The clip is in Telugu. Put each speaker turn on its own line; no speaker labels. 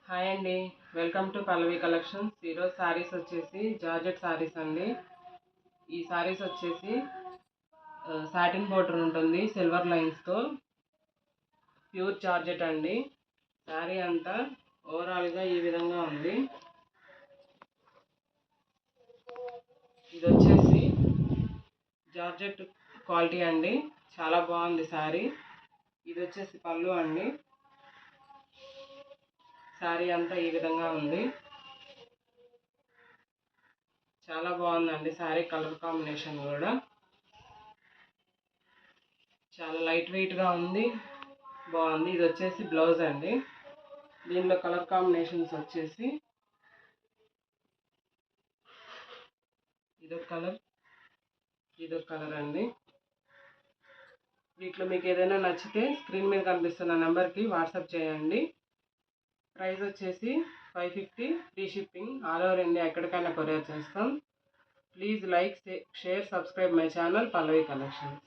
హాయ్ అండి, వెల్కమ్ టు పల్లవి కలెక్షన్స్. ఈరోజు శారీస్ వచ్చేసి జార్జెట్ శారీస్ అండి. ఈ శారీస్ వచ్చేసి సాటిన్ బోర్డర్ ఉంటుంది సిల్వర్ లైన్స్తో. ప్యూర్ జార్జెట్ అండి. శారీ అంతా ఓవరాల్గా ఈ విధంగా ఉంది. ఇది వచ్చేసి జార్జెట్ క్వాలిటీ అండి, చాలా బాగుంది శారీ. ఇది వచ్చేసి పళ్ళు అండి. శారీ అంతా ఈ విధంగా ఉంది, చాలా బాగుందండి. శారీ కలర్ కాంబినేషన్ కూడా చాలా లైట్ వెయిట్గా ఉంది, బాగుంది. ఇది వచ్చేసి బ్లౌజ్ అండి. దీనిలో కలర్ కాంబినేషన్స్ వచ్చేసి ఇదొక కలర్ అండి. వీటిలో మీకు ఏదైనా నచ్చితే స్క్రీన్ మీద కనిపిస్తున్న నెంబర్కి వాట్సాప్ చేయండి. ప్రైస్ వచ్చేసి 550, free shipping. All over India ఎక్కడికైనా కొరియర్ చేస్తాం. Please like, share, subscribe my channel Pallavi collections.